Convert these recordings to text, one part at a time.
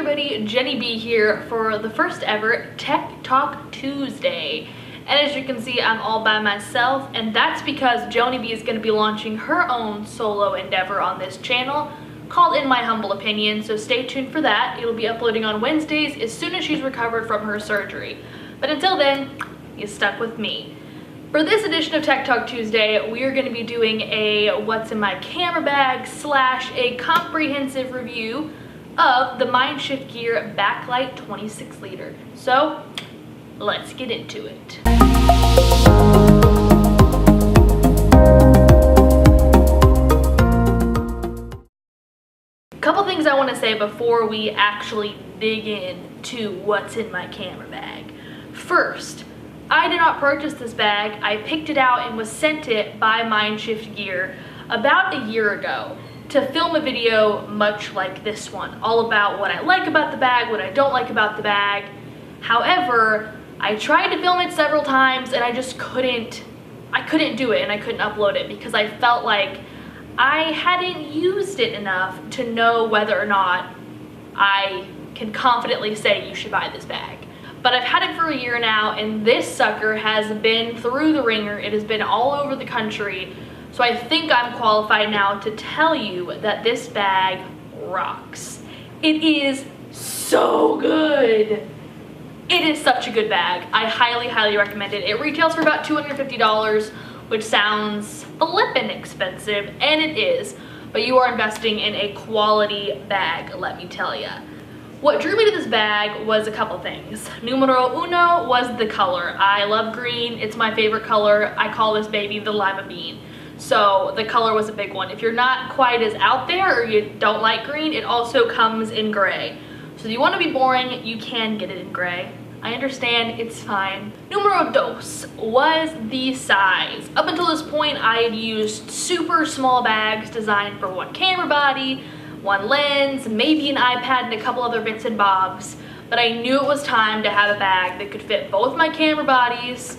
everybody, Jenny B here for the first ever Tech Talk Tuesday. And as you can see, I'm all by myself, and that's because Joanie B is going to be launching her own solo endeavor on this channel called In My Humble Opinion, so stay tuned for that. It'll be uploading on Wednesdays as soon as she's recovered from her surgery. But until then, you're stuck with me. For this edition of Tech Talk Tuesday, we are going to be doing a what's in my camera bag / a comprehensive review of the Mindshift Gear Backlight 26L. So let's get into it. Couple things I want to say before we actually dig into what's in my camera bag. First, I did not purchase this bag. I picked it out and was sent it by Mindshift Gear about a year ago to film a video much like this one, all about what I like about the bag, what I don't like about the bag. However, I tried to film it several times and I just couldn't do it, and I couldn't upload it because I felt like I hadn't used it enough to know whether or not I can confidently say you should buy this bag. But I've had it for a year now, and this sucker has been through the ringer. It has been all over the country. So I think I'm qualified now to tell you that this bag rocks. It is so good. It is such a good bag. I highly recommend it. It retails for about $250, which sounds flippin' expensive, and it is. But you are investing in a quality bag, let me tell you. What drew me to this bag was a couple things. Numero uno was the color. I love green. It's my favorite color. I call this baby the lima bean. So the color was a big one. If you're not quite as out there or you don't like green, it also comes in gray. So if you want to be boring, you can get it in gray. I understand, it's fine. Numero dos was the size. Up until this point, I had used super small bags designed for one camera body, one lens, maybe an iPad, and a couple other bits and bobs. But I knew it was time to have a bag that could fit both my camera bodies,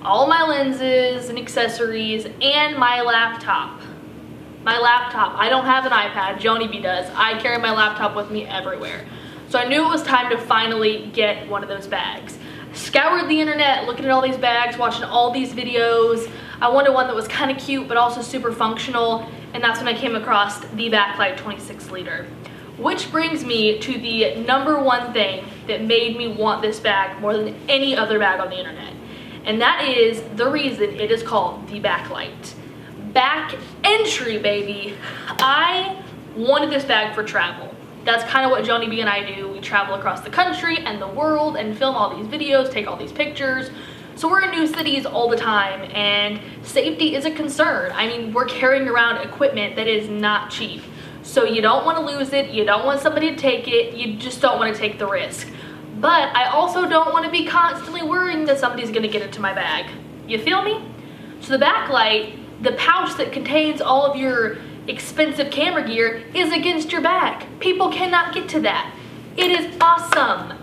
all my lenses and accessories, and my laptop. My laptop. I don't have an iPad, Joanie B does. I carry my laptop with me everywhere. So I knew it was time to finally get one of those bags. Scoured the internet, looking at all these bags, watching all these videos. I wanted one that was kind of cute, but also super functional, and that's when I came across the Backlight 26L. Which brings me to the number one thing that made me want this bag more than any other bag on the internet. And that is the reason it is called the Backlight. Back entry, baby. I wanted this bag for travel. That's kind of what Joanie B and I do. We travel across the country and the world and film all these videos, take all these pictures. So we're in new cities all the time, and safety is a concern. I mean, we're carrying around equipment that is not cheap. So you don't want to lose it, you don't want somebody to take it, you just don't want to take the risk. But I also don't want to be constantly worrying that somebody's going to get into my bag. You feel me? So the Backlight, the pouch that contains all of your expensive camera gear, is against your back. People cannot get to that. It is awesome.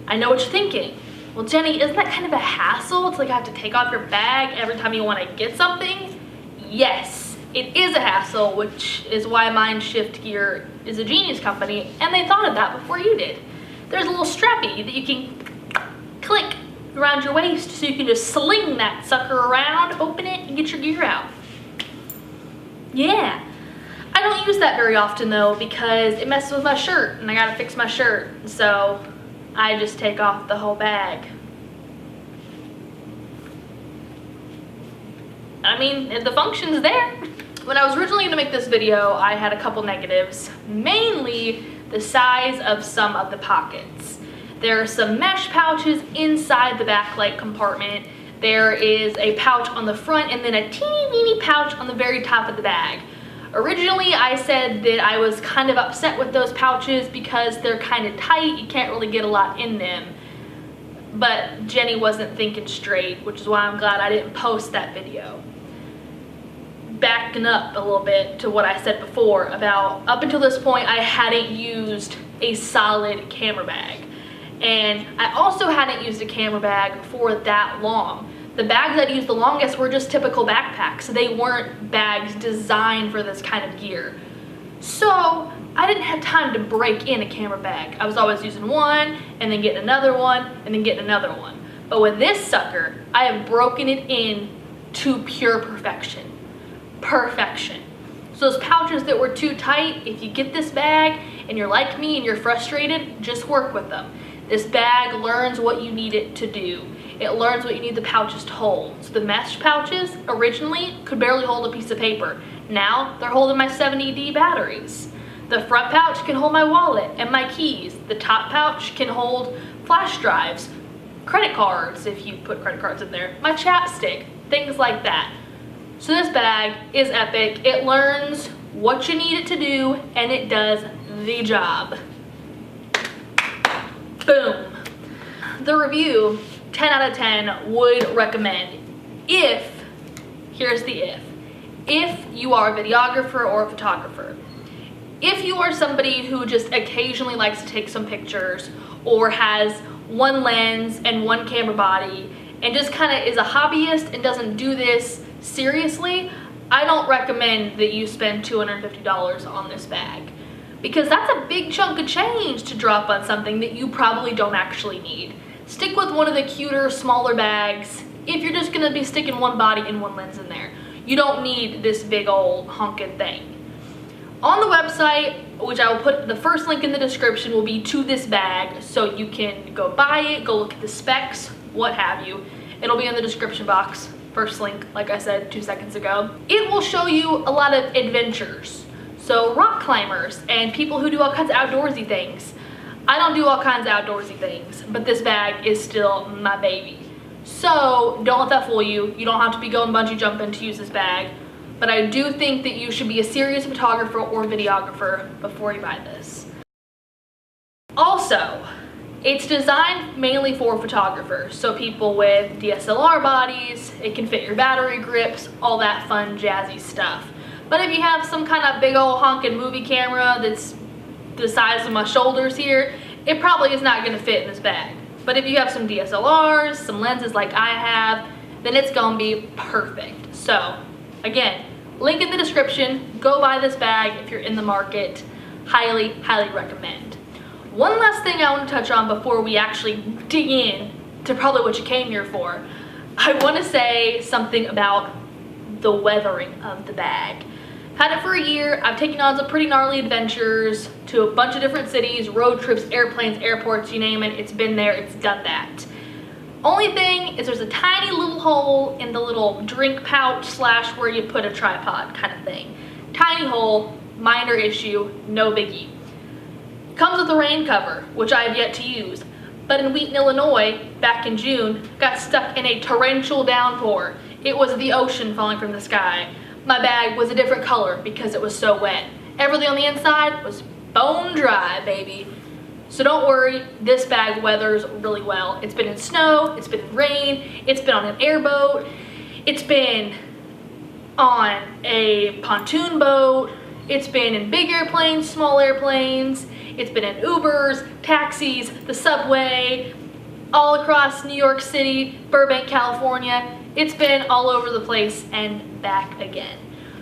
I know what you're thinking. Well, Jenny, isn't that kind of a hassle to have to take off your bag every time you want to get something? Yes, it is a hassle, which is why Mindshift Gear is a genius company, and they thought of that before you did. There's a little strappy that you can click around your waist so you can just sling that sucker around, open it, and get your gear out. Yeah. I don't use that very often though because it messes with my shirt and I gotta fix my shirt. So I just take off the whole bag. I mean, the function's there. When I was originally gonna make this video, I had a couple negatives, mainly the size of some of the pockets. There are some mesh pouches inside the backlight compartment. There is a pouch on the front and then a teeny weeny pouch on the very top of the bag. Originally, I said that I was kind of upset with those pouches because they're kind of tight, you can't really get a lot in them. But Jenny wasn't thinking straight, which is why I'm glad I didn't post that video. Backing up a little bit to what I said before about up until this point, I hadn't used a solid camera bag. And I also hadn't used a camera bag for that long. The bags I'd used the longest were just typical backpacks. They weren't bags designed for this kind of gear. So I didn't have time to break in a camera bag. I was always using one and then getting another one and then getting another one. But with this sucker, I have broken it in to pure perfection. Perfection. So those pouches that were too tight, if you get this bag and you're like me and you're frustrated, just work with them. This bag learns what you need it to do. It learns what you need the pouches to hold. So the mesh pouches originally could barely hold a piece of paper. Now they're holding my 70D batteries. The front pouch can hold my wallet and my keys. The top pouch can hold flash drives, credit cards if you put credit cards in there, my chapstick, things like that. So this bag is epic. It learns what you need it to do and it does the job. Boom. The review, 10 out of 10, would recommend if, here's the if you are a videographer or a photographer. If you are somebody who just occasionally likes to take some pictures or has one lens and one camera body and just kind of is a hobbyist and doesn't do this seriously, I don't recommend that you spend $250 on this bag, because that's a big chunk of change to drop on something that you probably don't actually need. Stick with one of the cuter, smaller bags if you're just gonna be sticking one body and one lens in there. You don't need this big old honking thing. On the website, which I will put the first link in the description, will be to this bag, so you can go buy it, go look at the specs, what have you. It'll be in the description box, first link, like I said 2 seconds ago. It will show you a lot of adventures. So rock climbers and people who do all kinds of outdoorsy things. I don't do all kinds of outdoorsy things, but this bag is still my baby. So don't let that fool you. You don't have to be going bungee jumping to use this bag. But I do think that you should be a serious photographer or videographer before you buy this. Also, it's designed mainly for photographers, so people with DSLR bodies, it can fit your battery grips, all that fun jazzy stuff. But if you have some kind of big old honking movie camera that's the size of my shoulders here, it probably is not going to fit in this bag. But if you have some DSLRs, some lenses like I have, then it's going to be perfect. So again, link in the description. Go buy this bag if you're in the market. Highly, highly recommend. One last thing I want to touch on before we actually dig in to probably what you came here for. I want to say something about the weathering of the bag. Had it for a year. I've taken on some pretty gnarly adventures to a bunch of different cities, road trips, airplanes, airports, you name it. It's been there, it's done that. Only thing is there's a tiny little hole in the little drink pouch slash where you put a tripod kind of thing. Tiny hole, minor issue, no biggie. Comes with a rain cover, which I have yet to use. But in Wheaton, Illinois, back in June, got stuck in a torrential downpour. It was the ocean falling from the sky. My bag was a different color because it was so wet. Everything on the inside was bone dry, baby. So don't worry, this bag weathers really well. It's been in snow, it's been in rain, it's been on an airboat, it's been on a pontoon boat, it's been in big airplanes, small airplanes, it's been in Ubers, taxis, the subway, all across New York City, Burbank, California. It's been all over the place and back again.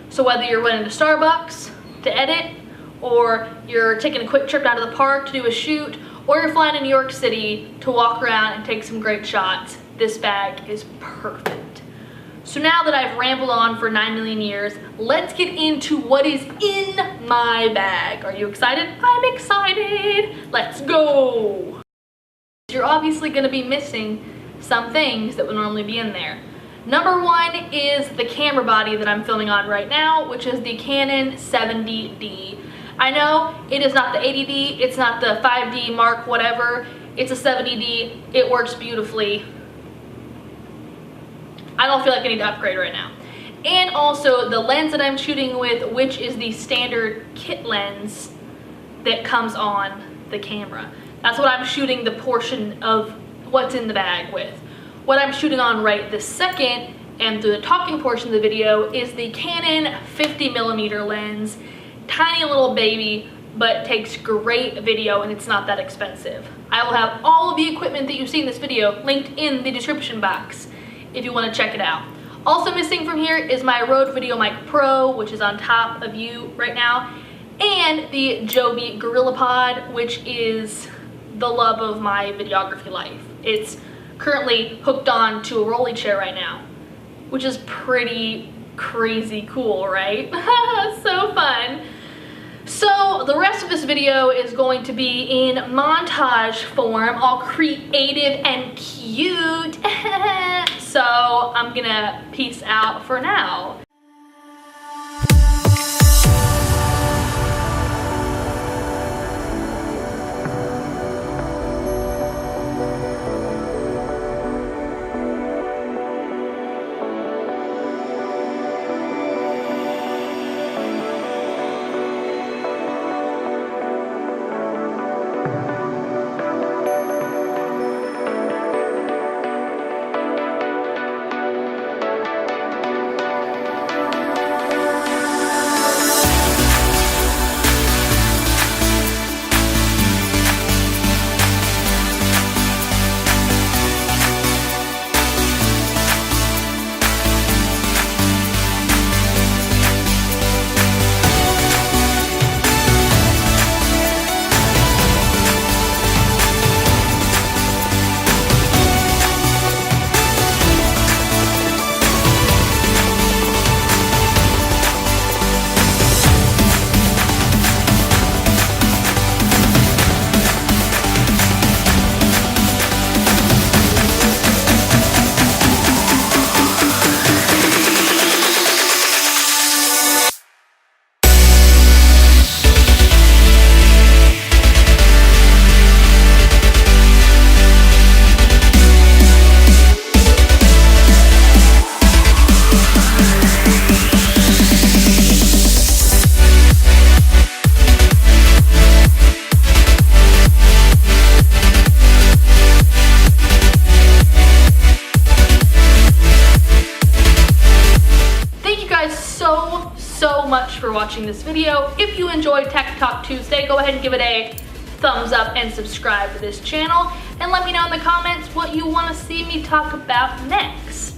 So whether you're running to Starbucks to edit, or you're taking a quick trip out of the park to do a shoot, or you're flying to New York City to walk around and take some great shots, this bag is perfect. So now that I've rambled on for 9 million years, let's get into what is in my bag. Are you excited? I'm excited. Let's go. You're obviously going to be missing some things that would normally be in there. Number one is the camera body that I'm filming on right now, which is the Canon 70D. I know it is not the 80D, it's not the 5D Mark whatever, it's a 70D, it works beautifully. I don't feel like I need to upgrade right now. And also the lens that I'm shooting with, which is the standard kit lens that comes on the camera. That's what I'm shooting the portion of what's in the bag with. What I'm shooting on right this second, and through the talking portion of the video, is the Canon 50mm lens. Tiny little baby, but takes great video and it's not that expensive. I will have all of the equipment that you see in this video linked in the description box if you want to check it out. Also missing from here is my Rode VideoMic Pro, which is on top of you right now. and the Joby GorillaPod, which is the love of my videography life. It's currently hooked on to a rolly chair right now, which is pretty crazy cool, right? So fun. So the rest of this video is going to be in montage form, all creative and cute. So I'm gonna peace out for now. So much for watching this video. If you enjoyed Tech Talk Tuesday, go ahead and give it a thumbs up and subscribe to this channel, and let me know in the comments what you want to see me talk about next.